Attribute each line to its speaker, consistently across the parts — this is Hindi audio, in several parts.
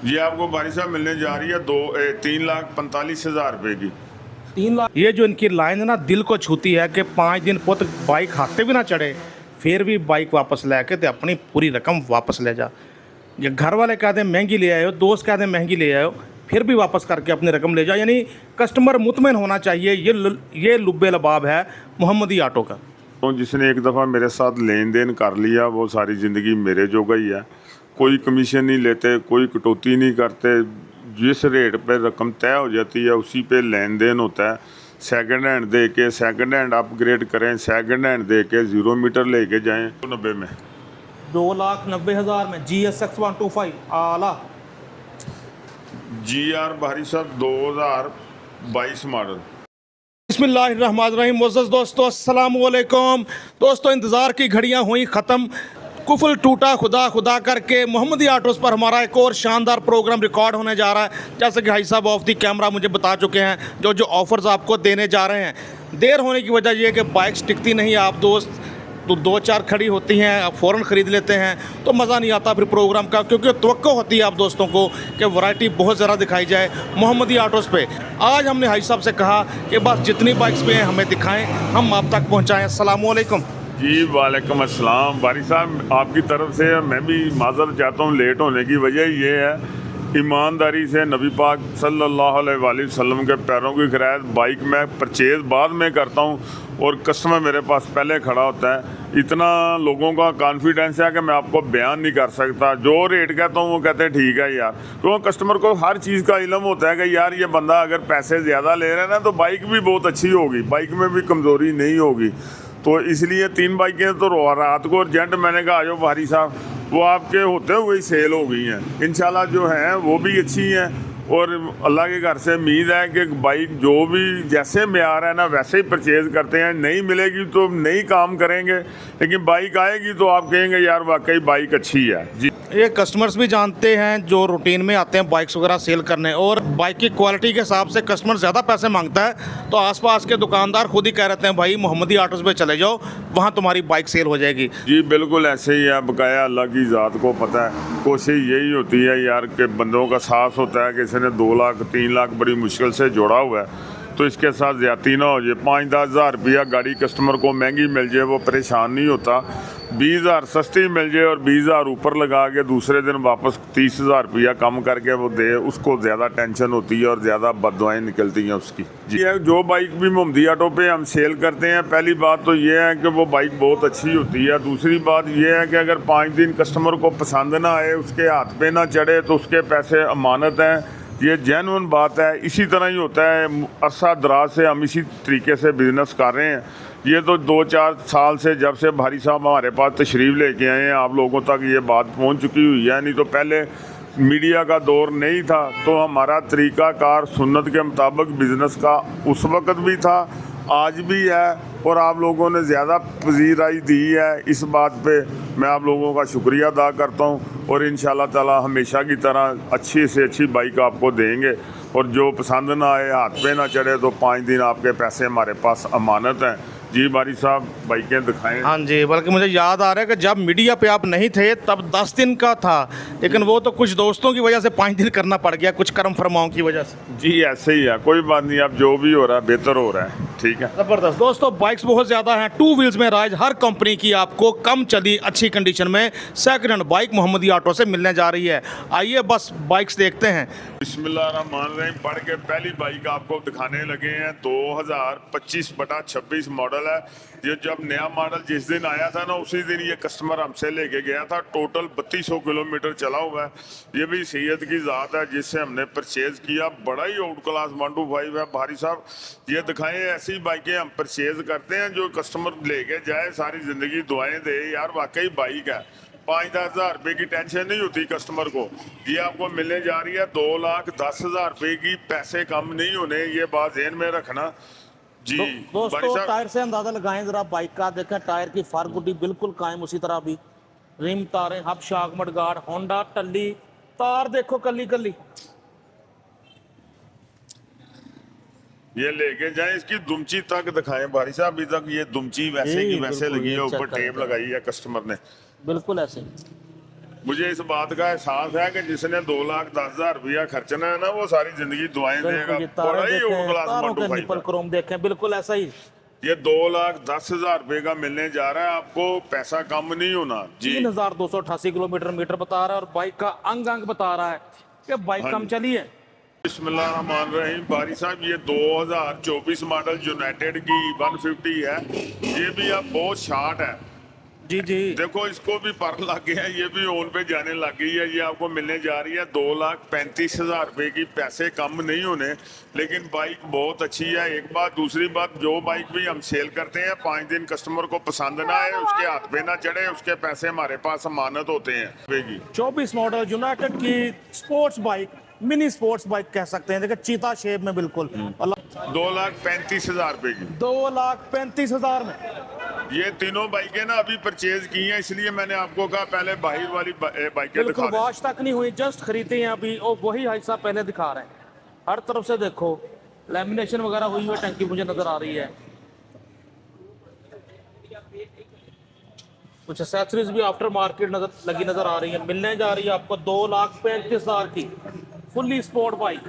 Speaker 1: ये आपको भाई साहब मिलने जा रही है 3,45,000 रुपए की।
Speaker 2: 3 लाख। ये जो इनकी लाइन है ना, दिल को छूती है कि 5 दिन पुत बाइक हाथे भी ना चढ़े, फिर भी बाइक वापस लेके तो अपनी पूरी रकम वापस ले जा। ये घर वाले कहते हैं महंगी ले आए हो, दोस्त कहते हैं महंगी ले आए हो, फिर भी वापस करके अपनी रकम ले जाओ। यानी कस्टमर मुतमईन होना चाहिए। ये लुब्बे लबाब है मोहम्मदी ऑटो का।
Speaker 1: तो जिसने एक दफ़ा मेरे साथ लेन देन कर लिया वो सारी ज़िंदगी मेरे जोगा ही है। कोई कमीशन नहीं लेते, कोई कटौती नहीं करते। जिस रेट पे रकम तय हो जाती है उसी पे लेन देन होता है। सेकंड हैंड दे के सेकंड हैंड अपग्रेड करें, सेकंड हैंड दे के 0 मीटर लेके जाएं 90 में।
Speaker 2: 2,90,000 में GSX 125 आला।
Speaker 1: GR भारी साहब 2022 मॉडल।
Speaker 2: बिस्मिल्लाहिर्रहमानिर्रहीम। मुअज़्ज़ज़ दोस्तों, अस्सलाम वालेकुम। दोस्तों, इंतज़ार की घड़ियां हुई ख़त्म, कुफल टूटा खुदा खुदा करके मोहम्मदी ऑटोज़ पर हमारा एक और शानदार प्रोग्राम रिकॉर्ड होने जा रहा है। जैसे कि भाई साहब ऑफ दी कैमरा मुझे बता चुके हैं जो ऑफ़र्स आपको देने जा रहे हैं। देर होने की वजह यह है कि बाइक्स टिकती नहीं। आप दोस्त तो 2-4 खड़ी होती हैं, आप फ़ौरन ख़रीद लेते हैं तो मज़ा नहीं आता फिर प्रोग्राम का, क्योंकि तवक्को होती है आप दोस्तों को कि वैरायटी बहुत ज़्यादा दिखाई जाए मोहम्मदी ऑटोज़ पे। आज हमने भाई साहब से कहा कि बस जितनी बाइक्स पे हैं हमें दिखाएं, हम आप तक पहुंचाएं। अस्सलाम वालेकुम।
Speaker 1: जी वालेकुम अस्सलाम। बारी साहब आपकी तरफ से मैं भी माज़रत चाहता हूँ, लेट होने की वजह ये है, ईमानदारी से नबी पाक सल्लल्लाहु अलैहि वसल्लम के पैरों की खिरायत बाइक में परचेज़ बाद में करता हूँ और कस्टमर मेरे पास पहले खड़ा होता है। इतना लोगों का कॉन्फिडेंस है कि मैं आपको बयान नहीं कर सकता। जो रेट कहता हूँ वो कहते हैं ठीक है यार। तो कस्टमर को हर चीज़ का इल्म होता है कि यार ये बंदा अगर पैसे ज़्यादा ले रहा है ना तो बाइक भी बहुत अच्छी होगी, बाइक में भी कमज़ोरी नहीं होगी। तो इसलिए 3 बाइकें तो रात को अर्जेंट मैंने कहा जो भारी साहब वो आपके होते हुए ही सेल हो गई हैं। इंशाल्लाह जो हैं वो भी अच्छी हैं और अल्लाह के घर से उम्मीद है कि बाइक जो भी जैसे म्यार है ना वैसे ही परचेज़ करते हैं। नहीं मिलेगी तो नहीं काम करेंगे, लेकिन बाइक आएगी तो आप कहेंगे यार वाकई बाइक अच्छी है। जी,
Speaker 2: ये कस्टमर्स भी जानते हैं जो रूटीन में आते हैं बाइक्स वगैरह सेल करने, और बाइक की क्वालिटी के हिसाब से कस्टमर ज़्यादा पैसे मांगता है तो आसपास के दुकानदार खुद ही कह रहते हैं भाई मोहम्मदी ऑटोज़ पे चले जाओ, वहाँ तुम्हारी बाइक सेल हो जाएगी।
Speaker 1: जी बिल्कुल ऐसे ही है। बकाया अल्लाह की ज़ात को पता है। कोशिश यही होती है यार कि बंदों का साहस होता है कि इसने 2 लाख 3 लाख बड़ी मुश्किल से जोड़ा हुआ है तो इसके साथ ज़्यादती ना हो जाए। 5-10 हज़ार रुपया गाड़ी कस्टमर को महंगी मिल जाए वो परेशान नहीं होता। 20,000 सस्ती मिल जाए और 20,000 ऊपर लगा के दूसरे दिन वापस 30,000 रुपया कम करके वो दे, उसको ज़्यादा टेंशन होती है और ज़्यादा बददुआएं निकलती हैं उसकी। जी, जो बाइक भी मोहम्मदी ऑटो पे हम सेल करते हैं, पहली बात तो ये है कि वो बाइक बहुत अच्छी होती है। दूसरी बात ये है कि अगर 5 दिन कस्टमर को पसंद ना आए, उसके हाथ पे ना चढ़े तो उसके पैसे अमानत हैं। ये जेन्युइन बात है। इसी तरह ही होता है। अरसा दराज से हम इसी तरीके से बिज़नेस कर रहे हैं। ये तो 2-4 साल से जब से भारी साहब हमारे पास तशरीफ़ लेके आए हैं आप लोगों तक ये बात पहुंच चुकी हुई है। नहीं तो पहले मीडिया का दौर नहीं था तो हमारा तरीक़ाकार सुन्नत के मुताबिक बिज़नेस का उस वक़्त भी था, आज भी है, और आप लोगों ने ज़्यादा पजीराई दी है। इस बात पे मैं आप लोगों का शुक्रिया अदा करता हूँ और इंशाल्लाह ताला हमेशा की तरह अच्छी से अच्छी बाइक आपको देंगे। और जो पसंद ना आए, हाथ पे ना चढ़े तो 5 दिन आपके पैसे हमारे पास अमानत हैं। जी बारी साहब बाइकें दिखाएं।
Speaker 2: हाँ जी, बल्कि मुझे याद आ रहा है कि जब मीडिया पे आप नहीं थे तब 10 दिन का था, लेकिन वो तो कुछ दोस्तों की वजह से 5 दिन करना पड़ गया, कुछ कर्म फरमाओं की वजह से।
Speaker 1: जी ऐसे ही है, कोई बात नहीं। अब जो भी हो रहा है बेहतर हो रहा है, ठीक है।
Speaker 2: ज़बरदस्त। दोस्तों, बाइक्स बहुत ज़्यादा हैं, 2 व्हील्स में राइज हर कंपनी की आपको कम चली अच्छी कंडीशन में सेकंड हैंड बाइक मोहम्मदी ऑटो से मिलने जा रही है। आइए बस बाइक्स देखते हैं।
Speaker 1: बिस्मिल्लाहिर्रहमानिर्रहीम। पढ़ के पहली बाइक आपको दिखाने लगे हैं 2025/26 मॉडल है। ये जब नया मॉडल जिस दिन आया था ना उसी दिन ये कस्टमर हमसे लेके गया था। टोटल 3200 किलोमीटर चला हुआ है। ये भी सैयद की ज़ात है जिससे हमने परचेज़ किया। बड़ा ही आउट क्लास 125 है भारी साहब। ये दिखाएं, ऐसी बाइकें हम परचेज़ करते हैं जो कस्टमर लेके जाए, सारी ज़िंदगी दुआएं दे यार वाकई बाइक है। 5-10 हज़ार रुपये की टेंशन नहीं होती कस्टमर को। ये आपको मिलने जा रही है 2,10,000 रुपये की। पैसे कम नहीं होने, ये बात ज़हन में रखना। जी
Speaker 2: दोस्तों, टायर से अंदाजा लगाएं जरा बाइक का। देखें टायर की फार गुड्डी बिल्कुल कायम उसी तरह भी, रिम तारें हब शाक मडगार्ड होंडा टल्ली, तार देखो कली कली।
Speaker 1: ये लेके जाए, इसकी दुमची तक दिखाएं भारी साहब। अभी तक ये दुमची वैसे की वैसे लगी है, ऊपर टेप लगाई है कस्टमर ने।
Speaker 2: बिल्कुल ऐसे
Speaker 1: मुझे इस बात का एहसास है कि जिसने 2,10,000 रुपया खर्चना है ना, वो सारी जिंदगी दुआएं देगा।
Speaker 2: बिल्कुल, ये
Speaker 1: बड़ा
Speaker 2: तारे
Speaker 1: ही
Speaker 2: देखें,
Speaker 1: ओल्ड क्लास
Speaker 2: तारों के
Speaker 1: 125
Speaker 2: निपल
Speaker 1: है।
Speaker 2: क्रोम देखें, बिल्कुल ऐसा ही।
Speaker 1: ये 2,10,000 रुपए का मिलने जा रहा है आपको, पैसा कम नहीं होना जी।
Speaker 2: 3,288 किलोमीटर मीटर बता रहा है और बाइक का अंग अंग बता रहा है कि बाइक
Speaker 1: हाँ
Speaker 2: कम
Speaker 1: जी।
Speaker 2: चली है।
Speaker 1: बिस्मिल्लाहिर्रहमानिर्रहीम। बारी साहब, ये 2024 मॉडल यूनाइटेड की 150 है। ये भी अब बहुत शार्ट है।
Speaker 2: जी जी,
Speaker 1: देखो, इसको भी पर लग गया है, ये भी ओन पे जाने लग गई है। ये आपको मिलने जा रही है 2,35,000 रुपए की। पैसे कम नहीं होने, लेकिन बाइक बहुत अच्छी है, एक बात। दूसरी बात, जो बाइक भी हम सेल करते हैं, 5 दिन कस्टमर को पसंद ना आए, उसके हाथ पे ना चढ़े, उसके पैसे हमारे पास अमानत होते हैं।
Speaker 2: 24 मॉडल यूनाइटेड की sports bike, mini sports bike कह सकते हैं। देखिए चीता शेप में बिल्कुल।
Speaker 1: 2,35,000 रुपए की
Speaker 2: 2,35,000 में
Speaker 1: ये तीनों बाइकें ना अभी परचेज की हैं, इसलिए मैंने आपको कहा पहले बाहर वाली बाइकें दिखा
Speaker 2: बिल्कुल
Speaker 1: दें।
Speaker 2: वॉश तक नहीं हुई, जस्ट खरीदे हैं अभी और वही भाई साहब पहले दिखा रहे हैं। हर तरफ से देखो लैमिनेशन वगैरह हुई हुई टंकी मुझे नजर आ रही है। कुछ एक्सेसरीज भी आफ्टर मार्केट नजर आ रही है। मिलने जा रही है आपको 2,35,000 की फुल्ली स्पोर्ट बाइक।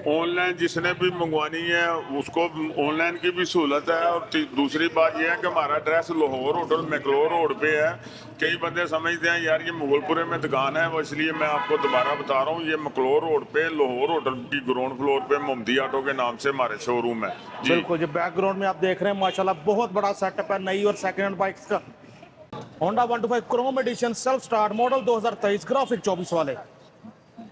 Speaker 1: ऑनलाइन जिसने भी मंगवानी है उसको ऑनलाइन की भी सहूलत है। और दूसरी बात यह है कि हमारा एड्रेस लाहौर होटल मैकलोर रोड पे है। कई बंदे समझते हैं यार ये मुगलपुरे में दुकान है, वो इसलिए मैं आपको दोबारा बता रहा हूँ, ये मैकलोर रोड पे लाहौर होटल की ग्राउंड फ्लोर पे मोहम्मदी ऑटो के नाम से हमारे शोरूम है जी।
Speaker 2: बिल्कुल, जो बैकग्राउंड में आप देख रहे हैं माशाल्लाह बहुत बड़ा सेटअप है नई और सेकंड हैंड बाइक्स का। Honda 125 chrome edition self start model 2023 graphic 24 वाले।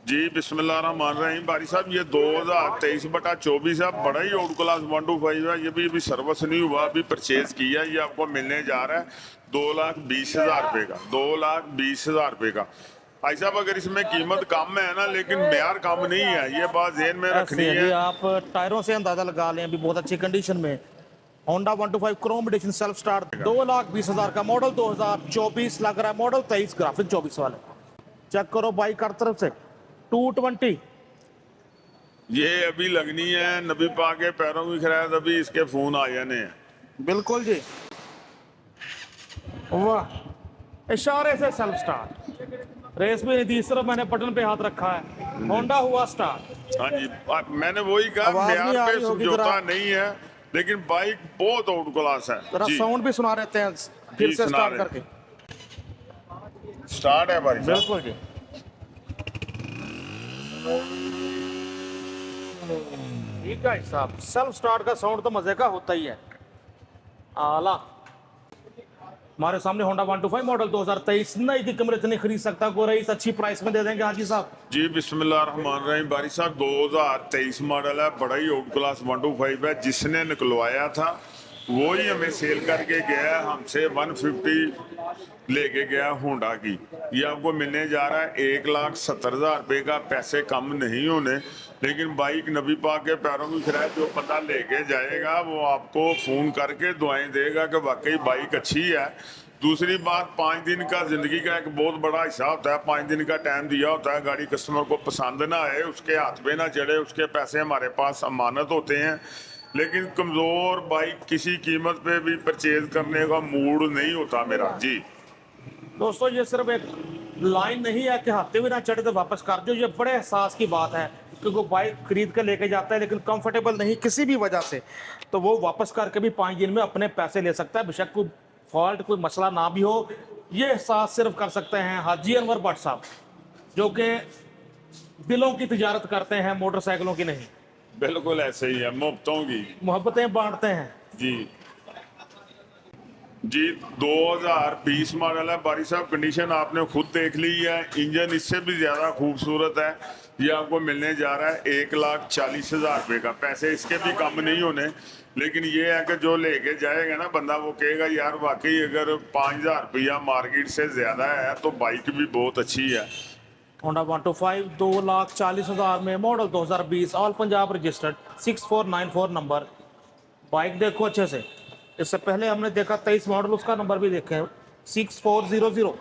Speaker 1: जी बिस्मिल्लाहिर्रहमानिर्रहीम। बारी साहब, ये 2023/24 है, बड़ा ही आउट क्लास 125 है। ये भी अभी सर्विस नहीं हुआ, अभी परचेज किया है। ये आपको मिलने जा रहा है 2,20,000 रुपये का। 2,20,000 रुपये का। भाई साहब, अगर इसमें कीमत कम है ना, लेकिन म्यार कम नहीं है, ये बात ज़हन में रखनी
Speaker 2: ऐसे
Speaker 1: है।
Speaker 2: जी, आप टायरों से अंदाजा लगा लें, अभी बहुत अच्छी कंडीशन में Honda 125 chrome edition self start 2,20,000 का मॉडल 2024 लग रहा है, मॉडल 23 ग्राफिक 24 वाले। चेक करो बाइक हर तरफ से 220।
Speaker 1: ये अभी लगनी है नबी पाक के पैरों की खैर, अभी इसके फोन आ जाने हैं।
Speaker 2: बिल्कुल जी, वाह, इशारे से सेल्फ स्टार्ट। रेस भी नहीं थी, सिर्फ मैंने बटन पे हाथ रखा है, होंडा हुआ स्टार्ट।
Speaker 1: हाँ जी, मैंने वही कहा,
Speaker 2: आवाज नहीं
Speaker 1: म्यार
Speaker 2: आ
Speaker 1: पे
Speaker 2: रही होगी
Speaker 1: समझौता
Speaker 2: जरा।
Speaker 1: नहीं है, लेकिन बाइक बहुत आउट क्लास है
Speaker 2: जरा
Speaker 1: जी।
Speaker 2: साउंड भी सुना देते हैं फिर
Speaker 1: जी,
Speaker 2: से
Speaker 1: सुना
Speaker 2: स्टार्ट
Speaker 1: रहे
Speaker 2: करके।
Speaker 1: स्टार्ट है भाई साहब।
Speaker 2: बिल्कुल जी, ठीक है साहब, सेल्फ स्टार्ट का साउंड तो मजे का होता ही है, आला। हमारे सामने होंडा 125 मॉडल 2023 नई की कीमत इतनी खरीद सकता गोरा, इस अच्छी प्राइस में दे देंगे हाजी साहब।
Speaker 1: जी बिस्मिल्लाहिर्रहमानिर्रहीम। बारी साहब, 2023 मॉडल है, बड़ा ही आउट क्लास 125 है। जिसने निकलवाया था वो ही हमें सेल करके गया, हमसे 150 लेके गया होंडा की। ये आपको मिलने जा रहा है 1,70,000 रुपये का। पैसे कम नहीं होने, लेकिन बाइक नबी पाक के पैरों की खैर, जो बंदा लेके जाएगा वो आपको फ़ोन करके दुआएं देगा कि वाकई बाइक अच्छी है। दूसरी बात, 5 दिन का ज़िंदगी का एक बहुत बड़ा हिस्सा होता है। 5 दिन का टाइम दिया होता है, गाड़ी कस्टमर को पसंद ना आए, उसके हाथ पे ना चढ़े, उसके पैसे हमारे पास अमानत होते हैं। लेकिन कमज़ोर बाइक किसी कीमत पे भी परचेज करने का मूड नहीं होता मेरा जी।
Speaker 2: दोस्तों, ये सिर्फ एक लाइन नहीं है कि हफ्ते भी ना चढ़े तो वापस कर दो। ये बड़े एहसास की बात है, क्योंकि वो बाइक खरीद कर लेके जाता है लेकिन कंफर्टेबल नहीं किसी भी वजह से, तो वो वापस करके भी 5 दिन में अपने पैसे ले सकता है, बेशक कोई फॉल्ट कोई मसला ना भी हो। ये एहसास सिर्फ कर सकते हैं हाजी अनवर भट्ट साहब, जो कि दिलों की तिजारत करते हैं, मोटरसाइकिलों की नहीं।
Speaker 1: बिल्कुल ऐसे ही है, मुफ्तों की
Speaker 2: मोहब्बतें बांटते हैं
Speaker 1: जी। जी 2020 मॉडल है बारी साहब। कंडीशन आपने खुद देख ली है, इंजन इससे भी ज़्यादा खूबसूरत है। ये आपको मिलने जा रहा है 1,40,000 रुपये का। पैसे इसके भी कम नहीं होने, लेकिन ये है कि जो लेके जाएगा ना बंदा, वो कहेगा यार वाकई अगर 5,000 रुपया मार्केट से ज़्यादा है तो बाइक भी बहुत अच्छी है।
Speaker 2: होंडा 125 2,40,000 में, model 2020, all Punjab registered, 6494 number. Bike देखो अच्छे से, इससे पहले हमने देखा 23 मॉडल, उसका नंबर भी देखे 6400।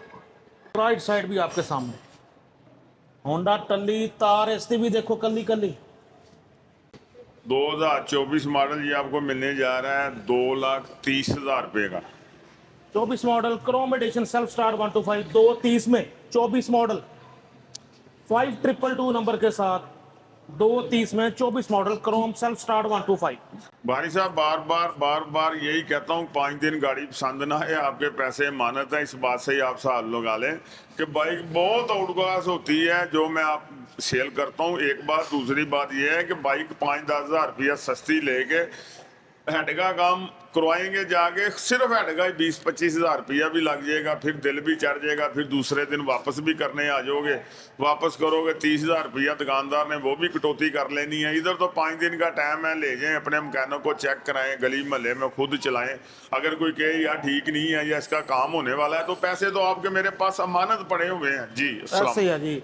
Speaker 2: राइट साइड भी आपके सामने होंडा टल्ली तार एसटी भी देखो कल्ली कल्ली।
Speaker 1: 2024 मॉडल ये आपको मिलने जा रहा है 2,30,000 रुपये का।
Speaker 2: 24 model chrome edition self start 125 230 में 24 मॉडल 5222 नंबर के साथ 230 में 24 मॉडल क्रोम सेल्फ स्टार्ट 125।
Speaker 1: भाई साहब बार बार यही कहता हूँ, 5 दिन गाड़ी पसंद ना है आपके पैसे मानत है, इस बात से ही आप साल लगा लें कि बाइक बहुत आउट क्लास होती है जो मैं आप सेल करता हूँ। एक बात, दूसरी बात यह है कि बाइक 5-10 हज़ार रुपया सस्ती लेके हेड का काम करवाएंगे जाके, सिर्फ हेड का 20-25 हज़ार रुपया भी लग जाएगा, फिर दिल भी चढ़ जाएगा, फिर दूसरे दिन वापस भी करने आ जाओगे, वापस करोगे 30 हज़ार रुपया दुकानदार ने वो भी कटौती कर लेनी है। इधर तो 5 दिन का टाइम है, ले जाएं अपने मकैनिक को, चेक कराएं, गली महल्ले में खुद चलाएं। अगर कोई कहे यार ठीक नहीं है या इसका काम होने वाला है तो पैसे तो आपके मेरे पास अमानत पड़े हुए हैं जी।
Speaker 2: ऐसे ही है जी।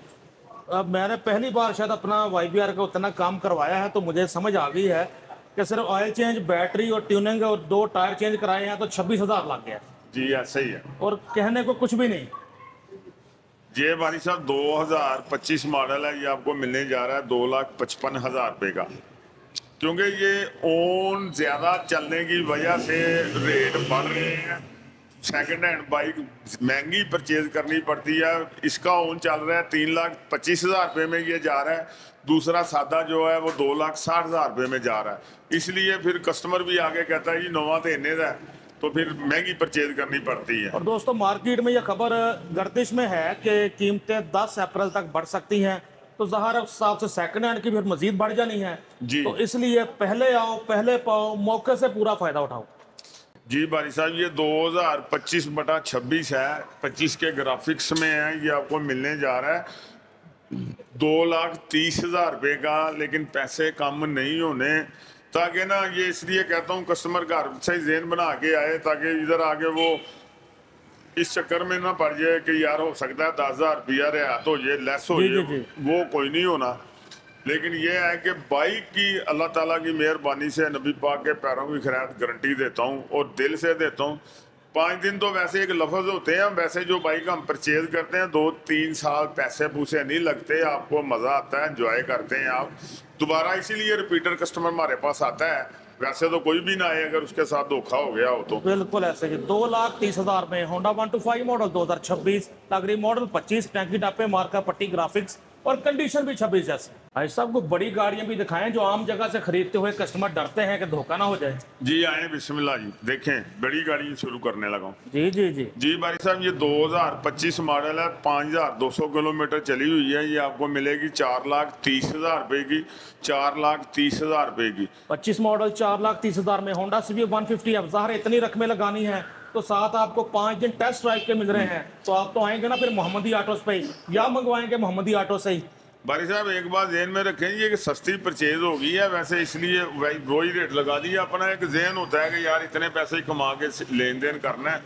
Speaker 2: अब मैंने पहली बार शायद अपना YBR का उतना काम करवाया है तो मुझे समझ आ गई है कि सिर्फ ऑयल चेंज, बैटरी और ट्यूनिंग और 2 टायर चेंज कराए हैं तो 26 हज़ार लग गया
Speaker 1: जी। ऐसा ही है
Speaker 2: और कहने को कुछ भी नहीं।
Speaker 1: ये भाई साहब 2025 मॉडल है, ये आपको मिलने जा रहा है 2,55,000 रुपये का, क्योंकि ये ओन ज़्यादा चलने की वजह से रेट बढ़ रहे हैं। सेकंड हैंड बाइक महंगी परचेज करनी पड़ती है, इसका ओन चल रहा है 3,25,000 रुपये में ये जा रहा है। दूसरा सादा जो है वो 2,60,000 रुपये में जा रहा है, इसलिए फिर कस्टमर भी आगे कहता है जी नवा तो इन्ने का, तो फिर महंगी परचेज करनी पड़ती है।
Speaker 2: और दोस्तों मार्केट में यह खबर गर्दिश में है कि कीमतें 10 अप्रैल तक बढ़ सकती हैं, तो ज़ाहिर उस हिसाब से सेकंड हैंड की फिर मजीद बढ़ जानी है
Speaker 1: जी।
Speaker 2: तो इसलिए पहले आओ पहले पाओ, मौके से पूरा फायदा उठाओ
Speaker 1: जी। भाई साहब ये 2025/26 है, 25 के ग्राफिक्स में है, ये आपको मिलने जा रहा है 2,30,000 रुपये का, लेकिन पैसे कम नहीं होने, ताकि ना ये इसलिए कहता हूँ कस्टमर घर से जेन बना के आए ताकि इधर आके वो इस चक्कर में ना पड़ जाए कि यार हो सकता है 10,000 रुपया रियायत हो जाए, लेस हो जाए, वो कोई नहीं होना। लेकिन ये है कि बाइक की अल्लाह ताला की मेहरबानी से नबी पाक के पैरों की खैरात गारंटी देता हूँ और दिल से देता हूँ। 5 दिन तो वैसे एक लफ्ज़ होते हैं, वैसे जो बाइक हम परचेज करते हैं 2-3 साल पैसे पूसे नहीं लगते, आपको मज़ा आता है, एंजॉय करते हैं आप दोबारा, इसीलिए रिपीटर कस्टमर हमारे पास आता है। वैसे तो कोई भी ना आए अगर उसके साथ धोखा हो गया हो तो।
Speaker 2: बिल्कुल ऐसे ही 2,30,000 में होंडा 125 मॉडल 2026, टगरी मॉडल 25, टैंकी डापे, मार्का पट्टी, ग्राफिक्स और कंडीशन भी 26 जैसे। भाई साहब को बड़ी गाड़ियां भी दिखाएं जो आम जगह से खरीदते हुए कस्टमर डरते हैं कि धोखा ना हो जाए।
Speaker 1: जी आए, बिस्मिल्लाह जी, देखें बड़ी गाड़ी शुरू करने लगा हूँ।
Speaker 2: जी जी जी
Speaker 1: जी भाई साहब ये 2025 मॉडल है, 5,200 किलोमीटर चली हुई है, ये आपको मिलेगी 4,30,000 रुपये की, 4,30,000 रुपये की।
Speaker 2: 25 मॉडल 4,30,000 में होंडा CB 150F। ज़ाहिर इतनी रकमें लगानी है तो साथ आपको 5 दिन टेस्ट ड्राइव के मिल रहे हैं, तो आप तो आएंगे ना फिर मोहम्मदी ऑटोस पे या मंगवाएंगे मोहम्मदी ऑटो से ही।
Speaker 1: भाई साहब एक बात ज़हन में रखें, ये कि सस्ती परचेज हो गई है वैसे, इसलिए वही रेट लगा दिया। अपना एक जहन होता है कि यार इतने पैसे कमा के लेन देन करना है,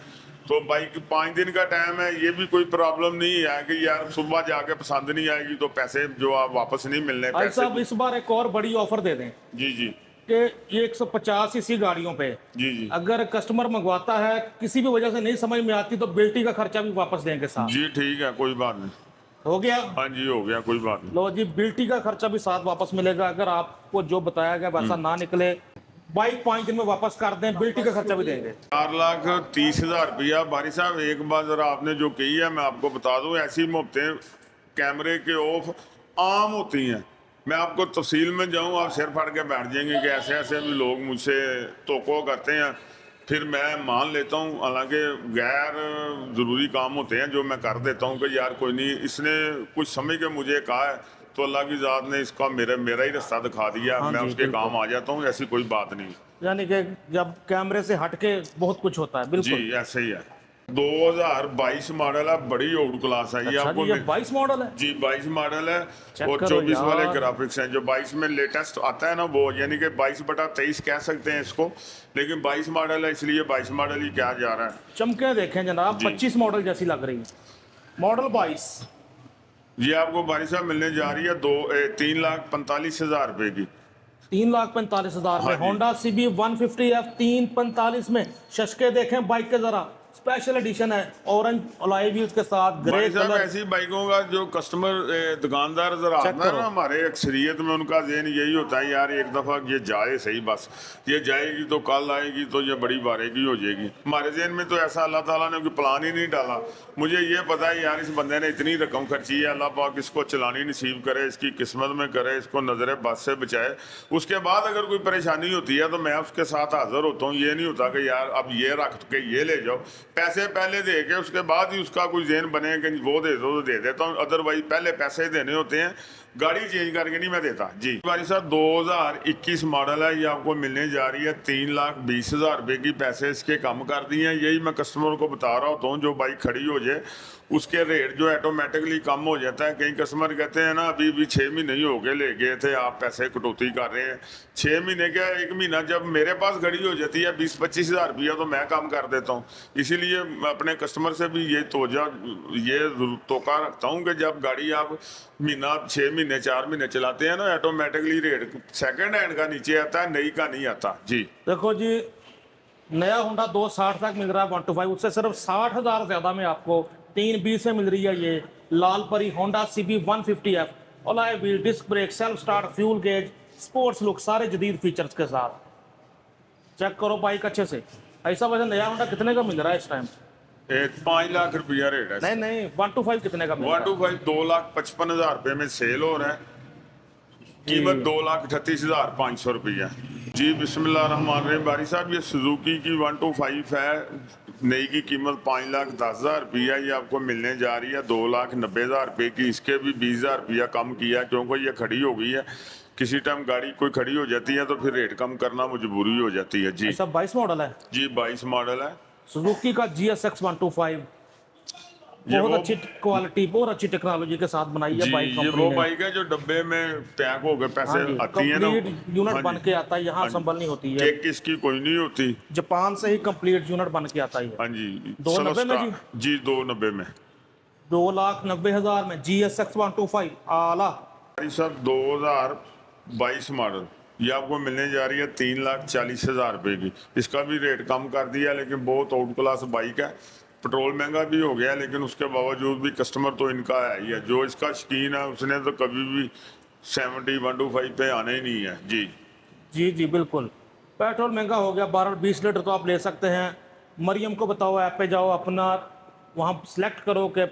Speaker 1: तो बाइक 5 दिन का टाइम है, ये भी कोई प्रॉब्लम नहीं है कि यार सुबह जाके पसंद नहीं आएगी तो पैसे जो आप वापस नहीं मिलने।
Speaker 2: भाई साहब इस बार एक और बड़ी ऑफर दे दें
Speaker 1: जी जी
Speaker 2: कि ये 150 सीसी गाड़ियों पे
Speaker 1: जी जी
Speaker 2: अगर कस्टमर मंगवाता है किसी भी वजह से नहीं समझ में आती तो बिल्टी का खर्चा भी वापस देंगे साथ।
Speaker 1: जी ठीक है, कोई बात नहीं,
Speaker 2: हो गया।
Speaker 1: हाँ जी हो गया, कोई बात नहीं।
Speaker 2: लो जी बिल्टी का खर्चा भी साथ वापस मिलेगा, अगर आपको जो बताया गया वैसा ना निकले बाइक 5 दिन में वापस कर दें, बिल्टी का खर्चा भी देंगे।
Speaker 1: 4,30,000 रुपया। भाई साहब एक बात जरा आपने जो कही है मैं आपको बता दूं, ऐसी मुफ्तें कैमरे के ऑफ आम होती हैं। मैं आपको तफसील में जाऊं आप सिर फाड़ के बैठ जाएंगे कि ऐसे ऐसे भी लोग मुझसे तोको करते हैं, फिर मैं मान लेता हूं, हालांकि गैर ज़रूरी काम होते हैं जो मैं कर देता हूं कि यार कोई नहीं, इसने कुछ समझ के मुझे कहा है तो अल्लाह की ज़ात ने इसका मेरा ही रास्ता दिखा दिया, मैं उसके काम आ जाता हूँ, ऐसी कोई बात नहीं।
Speaker 2: यानी कि जब कैमरे से हट के बहुत कुछ होता है। बिल्कुल
Speaker 1: जी ऐसे ही है। 2022 मॉडल है, बड़ी ओल्ड क्लास है।
Speaker 2: अच्छा,
Speaker 1: ये आपको
Speaker 2: ये 22 मॉडल है
Speaker 1: जी, 22 मॉडल है
Speaker 2: चेक
Speaker 1: और
Speaker 2: करो
Speaker 1: 24 वाले
Speaker 2: यार।
Speaker 1: ग्राफिक्स हैं। जो 22 में लेटेस्ट आता है ना वो, यानी कि 22/23 कह सकते हैं इसको, लेकिन 22 मॉडल है इसलिए 22 मॉडल ही कहा जा रहा है।
Speaker 2: चमके देखें जनाब,
Speaker 1: जी।
Speaker 2: 25 मॉडल जैसी लग रही है। मॉडल 22
Speaker 1: ये आपको भाई साहब मिलने जा रही है 3,45,000 रुपये की।
Speaker 2: 3,45,000 में
Speaker 1: हाँ जी।
Speaker 2: होंडा CB 150F 345 में। शशके देखें बाइक के जरा, स्पेशल एडिशन है, ऑरेंज अलॉय व्हील्स के साथ, ग्रे
Speaker 1: भाई साहब
Speaker 2: कलर।
Speaker 1: ऐसी बाइकों का जो कस्टमर दुकानदार जरा
Speaker 2: चेक
Speaker 1: आता है
Speaker 2: करो।
Speaker 1: ना, हमारे अक्सरियत में उनका ज़हन यही होता है यार एक दफ़ा ये जाए सही, बस ये जाएगी तो कल आएगी तो ये बड़ी बारेगी हो जाएगी। हमारे जहन में तो ऐसा अल्लाह ताला ने कोई प्लान ही नहीं डाला। मुझे ये पता है यार इस बंदे ने इतनी रकम खर्ची है, अल्लाह पाक इसको चलानी नसीब करे, इसकी किस्मत में करे, इसको नज़र बस से बचाए। उसके बाद अगर कोई परेशानी होती है तो मैं उसके साथ हाजिर होता हूँ। ये नहीं होता कि यार अब ये रख के ये ले जाओ, पैसे पहले दे के उसके बाद ही उसका कोई जहन बने कि वो दे दो तो दे देता हूँ, अदरवाइज पहले पैसे देने होते हैं, गाड़ी चेंज करके नहीं मैं देता जी। भाई साहब 2021 मॉडल है, ये आपको मिलने जा रही है 3,20,000 रुपये की। पैसे इसके कम कर दिए हैं, यही मैं कस्टमर को बता रहा होता हूँ। जो बाइक खड़ी हो जाए उसके रेट जो ऑटोमेटिकली कम हो जाता है। कई कस्टमर कहते हैं ना अभी 6 महीने ही हो गए ले गए थे, आप पैसे कटौती कर रहे हैं। 6 महीने क्या 1 महीना जब मेरे पास घड़ी हो जाती है 20-25 हज़ार रुपया तो मैं कम कर देता हूँ। इसीलिए मैं अपने कस्टमर से भी ये तोका रखता हूँ कि जब गाड़ी आप महीना 6 महीने 4 महीने चलाते हैं ना, ऑटोमेटिकली रेट सेकंड हैंड का नीचे आता है, नई का नहीं आता जी।
Speaker 2: देखो जी, नया होंडा 260 तक मिल रहा है 125, उससे सिर्फ 60,000 ज़्यादा में आपको 320 में मिल रही है ये लाल परी Honda CB 150F, alloy wheel, disc brake, self start, fuel gauge, sports look, सारे जदीद फीचर्स के साथ। चेक करो बाइक अच्छे से। ऐसा वैसे नया होंडा कितने का मिल रहा है इस टाइम?
Speaker 1: 5 लाख रुपया रेट है।
Speaker 2: नहीं नहीं, 125 कितने का मिल रहा है?
Speaker 1: 125 2,55,000 रुपये में सेल हो रहा है, कीमत 2,38,500 रुपया जी। बिस्मिल्लाहिर्रहमानिर्रहीम। बारी साहब ये सुजुकी की 125 है, नई की कीमत 5,10,000 रुपया, ये आपको मिलने जा रही है 2,90,000 रुपये की। इसके भी 20,000 रुपया कम किया क्योंकि ये खड़ी हो गई है। किसी टाइम गाड़ी कोई खड़ी हो जाती है तो फिर रेट कम करना मजबूरी हो जाती है जी।
Speaker 2: ऐसा 22 मॉडल है
Speaker 1: जी 22 मॉडल है,
Speaker 2: सुजुकी का GSX 125,
Speaker 1: ये
Speaker 2: बहुत
Speaker 1: वो-
Speaker 2: अच्छी क्वालिटी, बहुत अच्छी टेक्नोलॉजी के साथ बनाई है
Speaker 1: जी
Speaker 2: बाइक
Speaker 1: ये
Speaker 2: कंपनी
Speaker 1: वो
Speaker 2: ने।
Speaker 1: बाइक है जो डब्बे में पैक हो गए पैसे
Speaker 2: हाँ जी,
Speaker 1: आती है ना,
Speaker 2: कंप्लीट यूनिट
Speaker 1: हाँ
Speaker 2: बन
Speaker 1: जी।
Speaker 2: के आता है, यहाँ
Speaker 1: हाँ जी।
Speaker 2: संभल नहीं होती है।
Speaker 1: केक इसकी कोई नहीं होती।
Speaker 2: जापान से ही कंप्लीट यूनिट बन के आता है।
Speaker 1: हाँ जी
Speaker 2: 290 में जी?
Speaker 1: जी 290 में
Speaker 2: 2,90,000 में GSX 125 आला।
Speaker 1: भाई साहब 2022 मॉडल, ये आपको मिलने जा रही है 3,40,000 रुपये की। इसका भी रेट कम कर दिया, लेकिन बहुत आउट क्लास बाइक है। पेट्रोल महंगा भी हो गया लेकिन उसके बावजूद भी कस्टमर तो इनका है ही है। जो इसका शौकीन है उसने तो कभी भी 70 125 पे आना ही नहीं है जी।
Speaker 2: जी जी बिल्कुल। पेट्रोल महंगा हो गया, 12-20 लीटर तो आप ले सकते हैं। मरियम को बताओ, ऐप पे जाओ, अपना वहाँ सेलेक्ट करो कि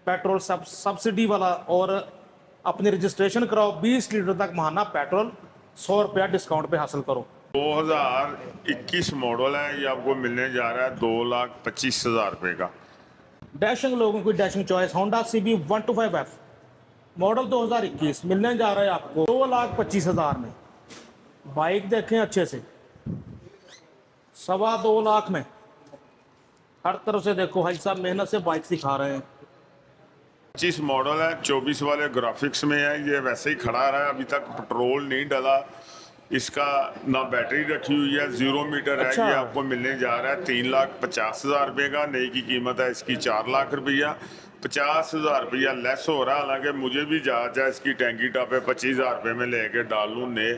Speaker 2: पेट्रोल सब्सिडी वाला, और अपनी रजिस्ट्रेशन कराओ। 20 लीटर तक महाना पेट्रोल 100 रुपया डिस्काउंट पे हासिल करो।
Speaker 1: 2021 मॉडल है, ये आपको मिलने जा रहा है 2,25,000 रुपये का।
Speaker 2: डैशिंग लोगों की dashing choice Honda CB 125F model 2021 मिलने जा रहा है आपको 2,25,000 में। बाइक देखें अच्छे से, 2.25 लाख में। हर तरफ से देखो, भाई साहब मेहनत से बाइक सिखा रहे हैं।
Speaker 1: 25 मॉडल है, 24 वाले ग्राफिक्स में है। ये वैसे ही खड़ा रहा है, अभी तक पेट्रोल नहीं डला इसका, ना बैटरी रखी हुई है, 0 मीटर है।
Speaker 2: अच्छा।
Speaker 1: ये आपको मिलने जा रहा है 3,50,000 रुपये का। नई की कीमत है इसकी 4 लाख रुपया। 50,000 रुपया लेस हो रहा है। हालांकि मुझे भी जांच है इसकी टैंकी टॉप पे 25,000 रुपये में लेके डाल लूँ ने,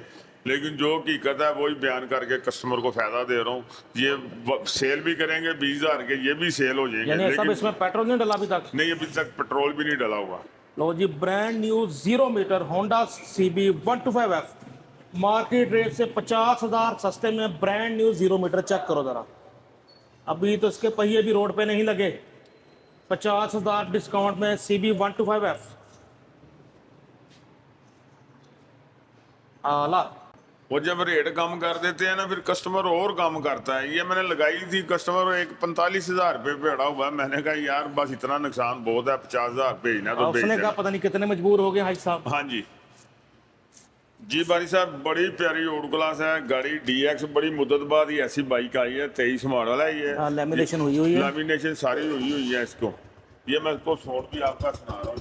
Speaker 1: लेकिन जो हकीकत है वही बयान करके कस्टमर को फायदा दे रहा हूँ। ये सेल भी करेंगे 20,000 के, ये भी सेल हो जाएंगे,
Speaker 2: यानी सब
Speaker 1: लेकिन
Speaker 2: इसमें पेट्रोल नहीं डला अभी तक?
Speaker 1: नहीं अभी तक पेट्रोल भी नहीं डला हुआ।
Speaker 2: लो जी, brand new 0 metre Honda CB 125F market rate से 50,000 सस्ते में ब्रांड न्यू 0 मीटर। चेक करो ज़रा, अभी तो इसके पहिए भी रोड पे नहीं लगे। 50,000 डिस्काउंट में CB 125F आला।
Speaker 1: वो जब रेट कम कर देते हैं ना फिर कस्टमर और कम करता है। ये मैंने लगाई थी, कस्टमर एक 45,000 रुपये पे अड़ा हुआ है। मैंने कहा यार बस इतना नुकसान बहुत है, 50,000 भेजना तो भेज
Speaker 2: उसने कहा
Speaker 1: देना।
Speaker 2: पता नहीं कितने मजबूर हो गए भाई साहब।
Speaker 1: हाँ जी जी बारी साहब, बड़ी प्यारी ओड क्लास है गाड़ी। DX बड़ी मुद्दत बाद ही ऐसी बाइक आई है, 23 मॉडल है ये।
Speaker 2: लैमिनेशन हुई हुई है।
Speaker 1: लैमिनेशन सारी हुई है इसको। ये मैं इसको छोड़ भी आपका सुना रहा हूँ।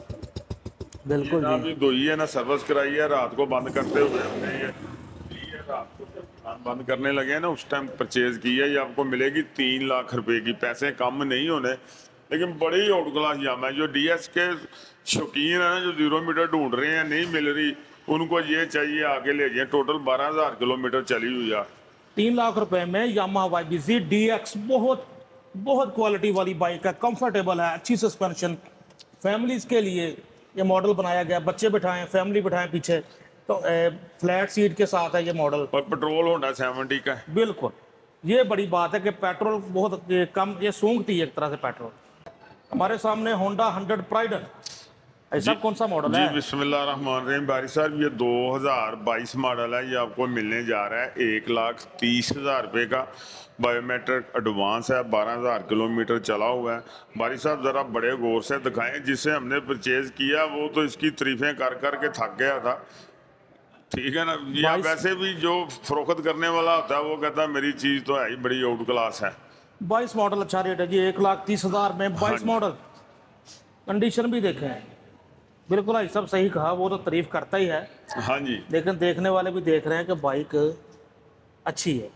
Speaker 2: बिल्कुल
Speaker 1: ना
Speaker 2: जी।
Speaker 1: भी धोई है ना सर्विस कराई है, रात को बंद करते हुए हमने ये रात को जब दुकान बंद करने लगे हैं ना उस टाइम परचेज की है। ये आपको मिलेगी 3 लाख रुपए की। पैसे कम नहीं होने, लेकिन बड़ी आउट क्लास जाम है। जो DS के शौकीन है ना, जो 0 मीटर ढूंढ रहे हैं, नहीं मिल रही, उनको ये चाहिए आगे ले जाए। टोटल 12,000 किलोमीटर चली हुई है।
Speaker 2: 3 लाख रुपए में यामाहा YBZ DX बहुत बहुत क्वालिटी वाली बाइक है, कंफर्टेबल है, अच्छी सस्पेंशन, फैमिलीज के लिए ये मॉडल बनाया गया। बच्चे बिठाएं, फैमिली बिठाएं पीछे, तो फ्लैट सीट के साथ है ये मॉडल।
Speaker 1: और पेट्रोल होंडा 70 का है।
Speaker 2: बिल्कुल, ये बड़ी बात है कि पेट्रोल बहुत कम ये सूंघती है एक तरह से पेट्रोल। हमारे सामने होंडा 100 प्राइड, ऐसा कौन सा मॉडल
Speaker 1: जी
Speaker 2: है?
Speaker 1: बिस्मिल्लाहिर्रहमानिर्रहीम बारी साहब, ये 2022 मॉडल है। ये आपको मिलने जा रहा है 1,30,000 रुपये का। बायोमेट्रिक एडवांस है, 12,000 किलोमीटर चला हुआ है। बारी साहब ज़रा बड़े गौर से दिखाएं। जिसे हमने परचेज़ किया वो तो इसकी तारीफें कर कर के थक गया था, ठीक है ना। या
Speaker 2: 22
Speaker 1: वैसे भी जो फरोख्त करने वाला होता है वो कहता है मेरी चीज़ तो है ही बड़ी आउट क्लास है।
Speaker 2: 22 मॉडल अच्छा रेट है जी, 1,30,000 में 22
Speaker 1: जी।
Speaker 2: मॉडल। कंडीशन भी देखें, बिल्कुल भाई सब सही कहा, वो तो तारीफ करता ही है,
Speaker 1: हाँ जी।
Speaker 2: लेकिन देखने वाले भी देख रहे हैं कि बाइक अच्छी है।